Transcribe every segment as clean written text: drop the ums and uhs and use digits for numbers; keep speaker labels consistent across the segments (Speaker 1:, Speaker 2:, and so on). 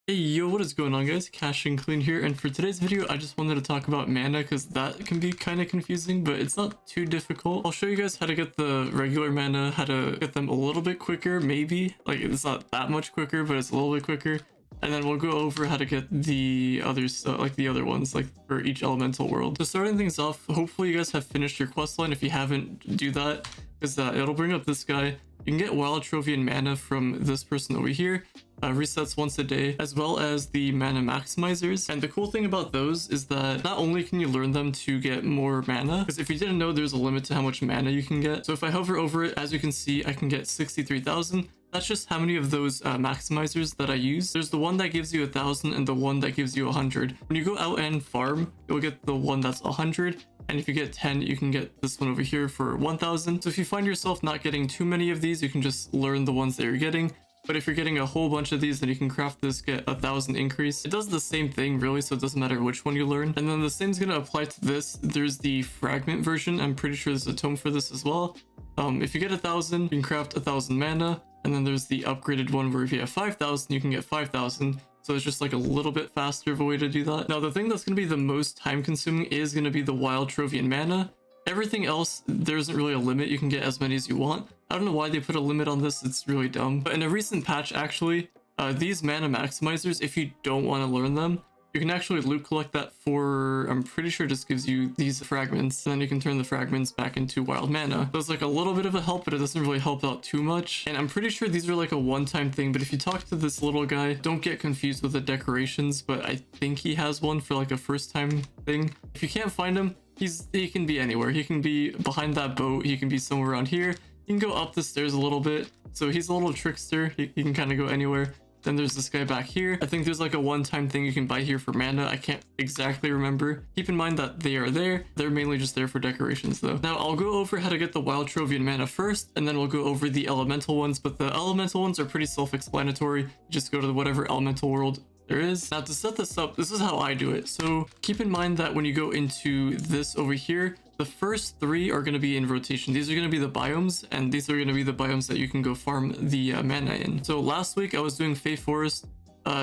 Speaker 1: Hey yo, what is going on guys? Cash and Clean here, and for today's video I just wanted to talk about mana because that can be kind of confusing, but it's not too difficult. I'll show you guys how to get the regular mana, how to get them a little bit quicker, maybe. Like it's not that much quicker, but it's a little bit quicker. And then we'll go over how to get the other stuff, like the other ones, like for each elemental world. So starting things off, hopefully you guys have finished your quest line. If you haven't, do that, because it'll bring up this guy. You can get Wild Trovian mana from this person over here. Resets once a day, as well as the mana maximizers. And the cool thing about those is that not only can you learn them to get more mana, because if you didn't know, there's a limit to how much mana you can get. So if I hover over it, as you can see, I can get 63,000. That's just how many of those maximizers that I use. There's the one that gives you 1,000 and the one that gives you 100. When you go out and farm, you'll get the one that's 100. And if you get 10, you can get this one over here for 1,000. So if you find yourself not getting too many of these, you can just learn the ones that you're getting. But if you're getting a whole bunch of these, then you can craft this, get 1,000 increase. It does the same thing really, so it doesn't matter which one you learn. And then the same's gonna apply to this. There's the fragment version. I'm pretty sure there's a tome for this as well. If you get 1,000, you can craft 1,000 mana. And then there's the upgraded one where if you have 5,000, you can get 5,000. So it's just like a little bit faster of a way to do that. Now the thing that's going to be the most time consuming is going to be the Wild Trovian mana. Everything else, there isn't really a limit. You can get as many as you want. I don't know why they put a limit on this. It's really dumb. But in a recent patch, actually, these mana maximizers, if you don't want to learn them, you can actually loot collect that for, I'm pretty sure it just gives you these fragments. And then you can turn the fragments back into wild mana. So it's like a little bit of a help, but it doesn't really help out too much. And I'm pretty sure these are like a one-time thing, but if you talk to this little guy, don't get confused with the decorations, but I think he has one for like a first-time thing. If you can't find him, he can be anywhere. He can be behind that boat. He can be somewhere around here. You can go up the stairs a little bit. So he's a little trickster. He can kind of go anywhere. Then there's this guy back here. I think there's like a one-time thing you can buy here for mana. I can't exactly remember. Keep in mind that they are there. They're mainly just there for decorations though. Now I'll go over how to get the Wild Trovian mana first, and then we'll go over the elemental ones, but the elemental ones are pretty self-explanatory. You just go to whatever elemental world there is. Now to set this up, this is how I do it. So keep in mind that when you go into this over here, the first three are going to be in rotation. These are going to be the biomes, and these are going to be the biomes that you can go farm the mana in. So last week I was doing Fey Forest.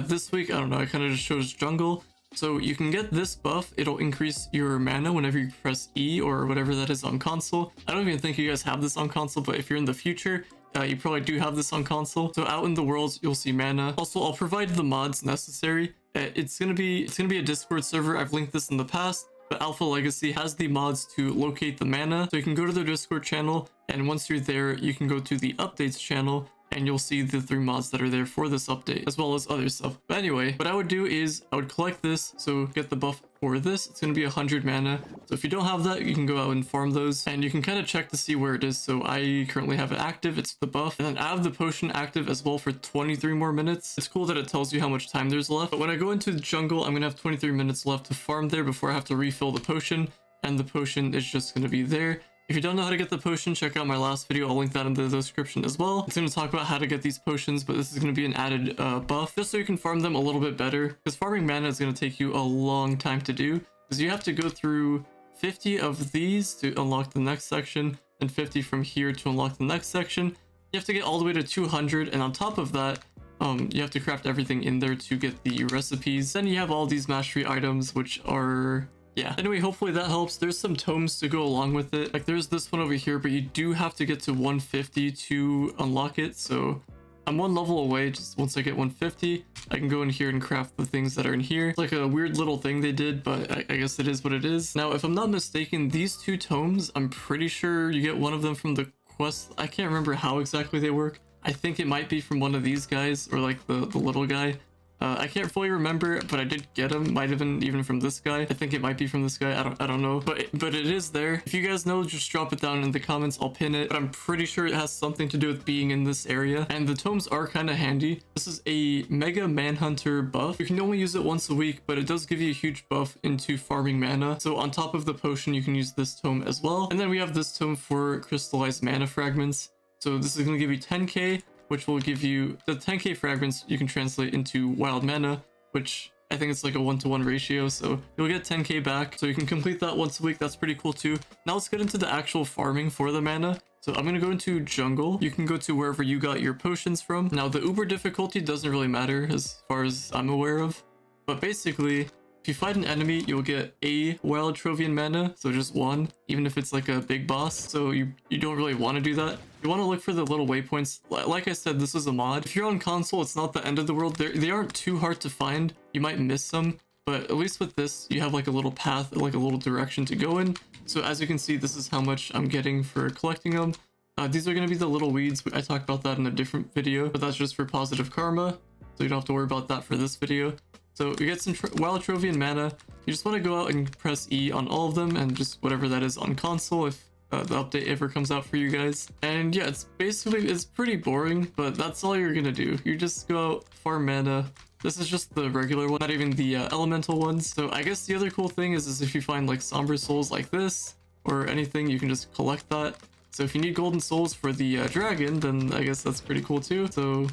Speaker 1: This week, I don't know, I kind of just chose jungle. So you can get this buff. It'll increase your mana whenever you press E or whatever that is on console. I don't even think you guys have this on console, but if you're in the future, you probably do have this on console. So out in the worlds, you'll see mana. Also, I'll provide the mods necessary. It's gonna be a Discord server. I've linked this in the past. But Alpha Legacy has the mods to locate the mana. So you can go to their Discord channel, and once you're there, you can go to the updates channel, and you'll see the 3 mods that are there for this update, as well as other stuff. But anyway, what I would do is I would collect this, so get the buff for this. It's going to be 100 mana. So if you don't have that, you can go out and farm those, and you can kind of check to see where it is. So I currently have it active. It's the buff. And then I have the potion active as well for 23 more minutes. It's cool that it tells you how much time there's left. But when I go into the jungle, I'm going to have 23 minutes left to farm there before I have to refill the potion. And the potion is just going to be there. If you don't know how to get the potion, check out my last video. I'll link that in the description as well. It's going to talk about how to get these potions, but this is going to be an added buff just so you can farm them a little bit better, because farming mana is going to take you a long time to do, because you have to go through 50 of these to unlock the next section, and 50 from here to unlock the next section. You have to get all the way to 200, and on top of that, you have to craft everything in there to get the recipes. Then you have all these mastery items, which are... yeah. Anyway, hopefully that helps. There's some tomes to go along with it. Like there's this one over here, but you do have to get to 150 to unlock it. So I'm 1 level away. Just once I get 150, I can go in here and craft the things that are in here. It's like a weird little thing they did, but I guess it is what it is. Now, if I'm not mistaken, these 2 tomes, I'm pretty sure you get one of them from the quest. I can't remember how exactly they work. I think it might be from one of these guys, or like the little guy. I can't fully remember, but I did get him. Might have been even from this guy. I think it might be from this guy. I don't know, but it is there. If you guys know, just drop it down in the comments. I'll pin it, but I'm pretty sure it has something to do with being in this area. And the tomes are kind of handy. This is a Mega Manhunter buff. You can only use it once a week, but it does give you a huge buff into farming mana. So on top of the potion, you can use this tome as well. And then we have this tome for crystallized mana fragments. So this is going to give you 10k, which will give you the 10k fragments you can translate into wild mana, which I think it's like a 1-to-1 ratio, so you'll get 10k back. So you can complete that once a week. That's pretty cool too. Now let's get into the actual farming for the mana. So I'm gonna go into jungle. You can go to wherever you got your potions from. Now the uber difficulty doesn't really matter as far as I'm aware of, but basically if you fight an enemy, you'll get a wild Trovian mana, so just one, even if it's like a big boss. So you don't really want to do that. You want to look for the little waypoints. Like I said, this is a mod. If you're on console, it's not the end of the world. They aren't too hard to find. You might miss some, but at least with this, you have like a little path, like a little direction to go in. So as you can see, this is how much I'm getting for collecting them. These are going to be the little weeds. I talked about that in a different video, but that's just for positive karma. So you don't have to worry about that for this video. So you get some wild Trovian mana. You just want to go out and press E on all of them and just whatever that is on console if the update ever comes out for you guys. And yeah, it's pretty boring, but that's all you're going to do. You just go out, farm mana. This is just the regular one, not even the elemental ones. So I guess the other cool thing is if you find like somber souls like this or anything, you can just collect that. So if you need golden souls for the dragon, then I guess that's pretty cool too. So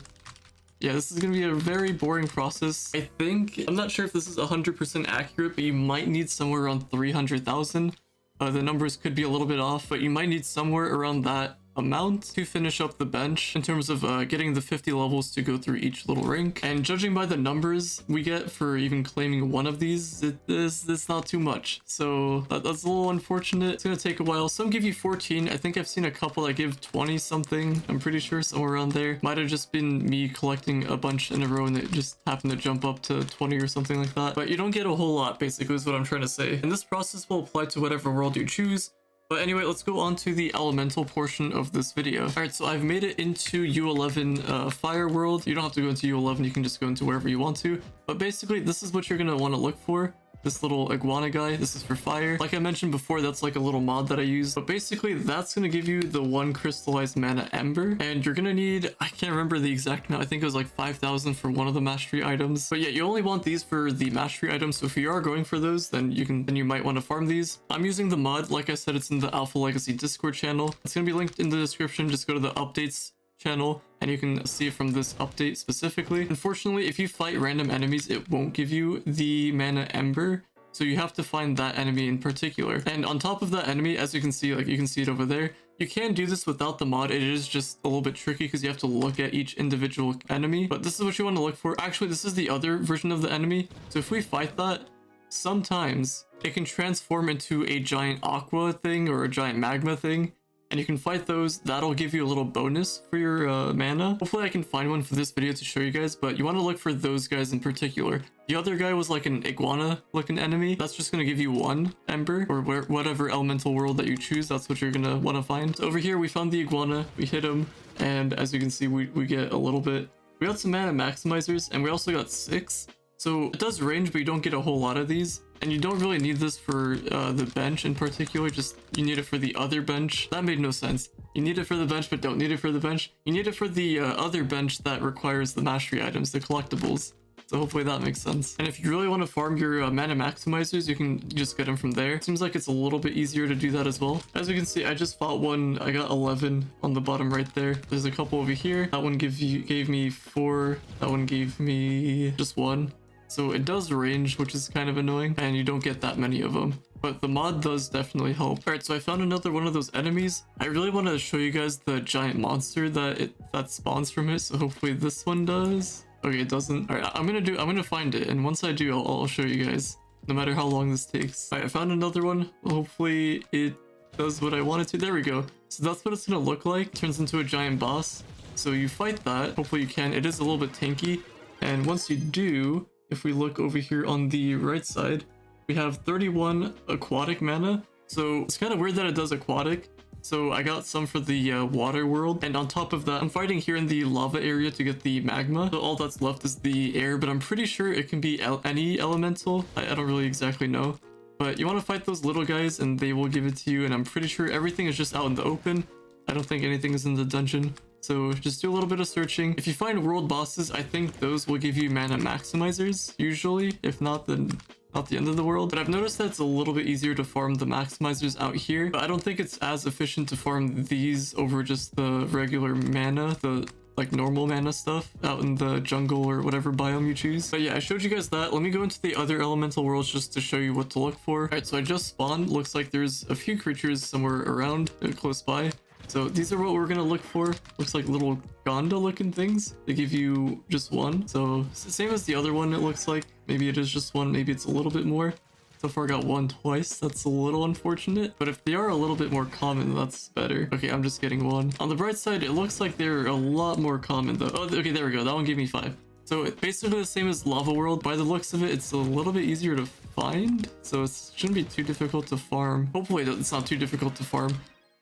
Speaker 1: yeah, this is going to be a very boring process. I'm not sure if this is 100% accurate, but you might need somewhere around 300,000. The numbers could be a little bit off, but you might need somewhere around that amount to finish up the bench in terms of getting the 50 levels to go through each little rank. And judging by the numbers we get for even claiming one of these, it's not too much. So that's a little unfortunate. It's gonna take a while. Some give you 14. I think I've seen a couple that give 20 something. I'm pretty sure somewhere around there. Might have just been me collecting a bunch in a row and it just happened to jump up to 20 or something like that. But you don't get a whole lot, basically, is what I'm trying to say. And this process will apply to whatever world you choose. But anyway, let's go on to the elemental portion of this video. Alright, so I've made it into U11 Fire World. You don't have to go into U11, you can just go into wherever you want to. But basically, this is what you're going to want to look for. This little iguana guy, this is for fire. Like I mentioned before, that's like a little mod that I use. But basically, that's going to give you the one crystallized mana ember. And you're going to need, I can't remember the exact amount. I think it was like 5,000 for one of the mastery items. But yeah, you only want these for the mastery items. So if you are going for those, then you might want to farm these. I'm using the mod. Like I said, it's in the Alpha Legacy Discord channel. It's going to be linked in the description. Just go to the updates channel and you can see it from this update specifically. Unfortunately, if you fight random enemies, it won't give you the mana ember, so you have to find that enemy in particular. And on top of that enemy, as you can see, like you can see it over there, you can do this without the mod. It is just a little bit tricky because you have to look at each individual enemy, but this is what you want to look for. Actually, this is the other version of the enemy. So if we fight that, sometimes it can transform into a giant aqua thing or a giant magma thing, and you can fight those. That'll give you a little bonus for your mana. Hopefully I can find one for this video to show you guys, but you want to look for those guys in particular. The other guy was like an iguana looking enemy. That's just going to give you one ember, or whatever elemental world that you choose. That's what you're going to want to find. So over here we found the iguana, we hit him, and as you can see we get a little bit. We got some mana maximizers, and we also got 6. So it does range, but you don't get a whole lot of these. And you don't really need this for the bench in particular, just you need it for the other bench. That made no sense. You need it for the bench, but don't need it for the bench. You need it for the other bench that requires the mastery items, the collectibles. So hopefully that makes sense. And if you really want to farm your mana maximizers, you can just get them from there. Seems like it's a little bit easier to do that as well. As you can see, I just fought one. I got 11 on the bottom right there. There's a couple over here. That one gave me 4. That one gave me just 1. So it does range, which is kind of annoying, and you don't get that many of them. But the mod does definitely help. Alright, so I found another one of those enemies. I really want to show you guys the giant monster that spawns from it, so hopefully this one does. Okay, it doesn't. Alright, I'm gonna find it, and once I do, I'll show you guys, no matter how long this takes. Alright, I found another one. Hopefully it does what I want it to. There we go. So that's what it's gonna look like. It turns into a giant boss. So you fight that. Hopefully you can. It is a little bit tanky, and once you do, if we look over here on the right side, we have 31 aquatic mana. So it's kind of weird that it does aquatic. So I got some for the water world. And on top of that, I'm fighting here in the lava area to get the magma. So all that's left is the air, but I'm pretty sure it can be any elemental. I don't really exactly know. But you want to fight those little guys and they will give it to you. And I'm pretty sure everything is just out in the open. I don't think anything is in the dungeon. So just do a little bit of searching. If you find world bosses, I think those will give you mana maximizers, usually. If not, then not the end of the world. But I've noticed that it's a little bit easier to farm the maximizers out here. But I don't think it's as efficient to farm these over just the regular mana, the like normal mana stuff out in the jungle or whatever biome you choose. But yeah, I showed you guys that. Let me go into the other elemental worlds just to show you what to look for. Alright, so I just spawned. Looks like there's a few creatures somewhere around close by. So these are what we're gonna look for. Looks like little Gonda looking things. They give you just one. So same as the other one, it looks like. Maybe it is just one, maybe it's a little bit more. So far I got one twice. That's a little unfortunate, but if they are a little bit more common, that's better. Okay, I'm just getting one. On the bright side, it looks like they're a lot more common though. Oh, okay, there we go. That one gave me 5. So it's basically the same as Lava World. By the looks of it, it's a little bit easier to find, so it shouldn't be too difficult to farm. Hopefully it's not too difficult to farm.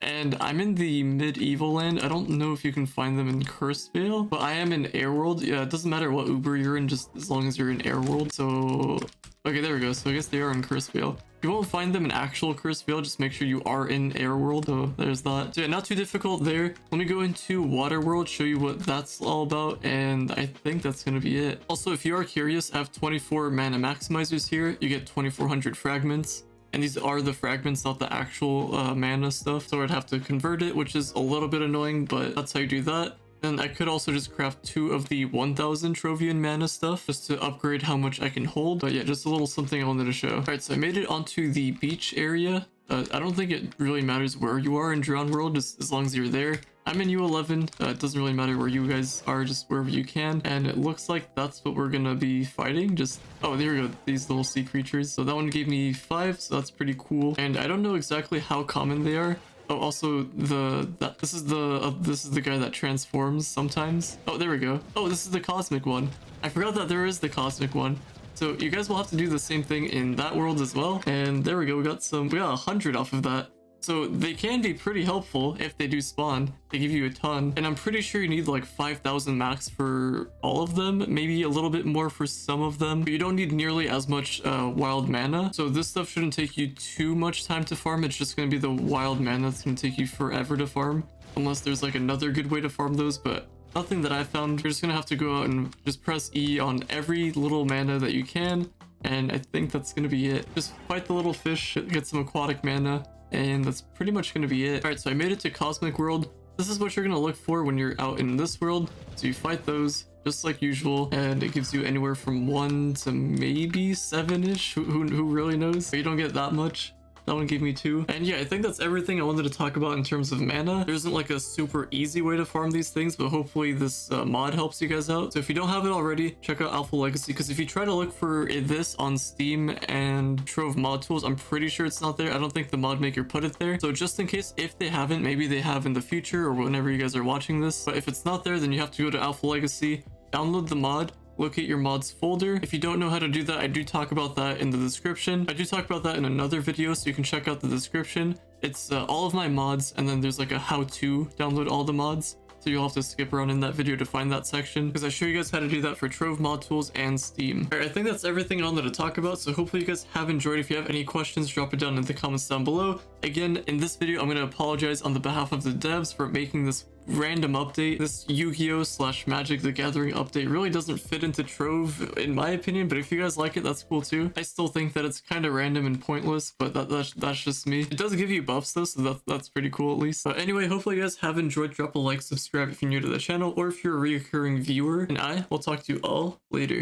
Speaker 1: And I'm in the medieval land. I don't know if you can find them in Cursevale, but I am in Airworld. Yeah, it doesn't matter what Uber you're in, just as long as you're in Airworld. So, okay, there we go. So I guess they are in Cursevale. You won't find them in actual Cursevale, just make sure you are in Airworld. So there's that. So yeah, not too difficult there. Let me go into Waterworld, show you what that's all about, and I think that's gonna be it. Also, if you are curious, I have 24 mana maximizers here. You get 2400 fragments. And these are the fragments, not the actual mana stuff. So I'd have to convert it, which is a little bit annoying, but that's how you do that. And I could also just craft 2 of the 1000 Trovian mana stuff just to upgrade how much I can hold. But yeah, just a little something I wanted to show. All right, so I made it onto the beach area. I don't think it really matters where you are in Drown World, just as long as you're there. I'm in U11. It doesn't really matter where you guys are, just wherever you can. And it looks like that's what we're gonna be fighting. Just, oh, there we go. These little sea creatures. So that one gave me 5, so that's pretty cool. And I don't know exactly how common they are. Oh, also this is the guy that transforms sometimes. Oh, there we go. Oh, this is the cosmic one. I forgot that there is the cosmic one. So you guys will have to do the same thing in that world as well. And there we go. We got 100 off of that. So they can be pretty helpful if they do spawn. They give you a ton. And I'm pretty sure you need like 5,000 max for all of them. Maybe a little bit more for some of them. But you don't need nearly as much wild mana. So this stuff shouldn't take you too much time to farm. It's just going to be the wild mana that's going to take you forever to farm. Unless there's like another good way to farm those. But nothing that I found. You're just going to have to go out and just press E on every little mana that you can. And I think that's going to be it. Just fight the little fish, get some aquatic mana. And that's pretty much going to be it. All right, so I made it to Cosmic World. This is what you're going to look for when you're out in this world. So you fight those just like usual, and it gives you anywhere from 1 to maybe 7-ish. Who really knows? But you don't get that much. That one gave me 2. And yeah, I think that's everything I wanted to talk about in terms of mana. There isn't like a super easy way to farm these things, but hopefully this mod helps you guys out. So if you don't have it already, check out Alpha Legacy, because if you try to look for this on Steam and Trove mod tools, I'm pretty sure it's not there. I don't think the mod maker put it there. So just in case, if they haven't, maybe they have in the future or whenever you guys are watching this. But if it's not there, then you have to go to Alpha Legacy, download the mod, locate your mods folder. If you don't know how to do that, I do talk about that in the description. I do talk about that in another video, so you can check out the description. It's all of my mods, and then there's like a how to download all the mods. So you'll have to skip around in that video to find that section, because I show you guys how to do that for Trove mod tools and Steam. All right, I think that's everything I wanted to talk about, so hopefully you guys have enjoyed. If you have any questions, drop it down in the comments down below. Again, in this video, I'm going to apologize on the behalf of the devs for making this random update. This Yu-Gi-Oh! / Magic the Gathering update really doesn't fit into Trove, in my opinion, but if you guys like it, that's cool too. I still think that it's kind of random and pointless, but that's just me. It does give you buffs though, so that's pretty cool at least. But anyway, hopefully you guys have enjoyed. Drop a like, subscribe if you're new to the channel, or if you're a recurring viewer, and I will talk to you all later.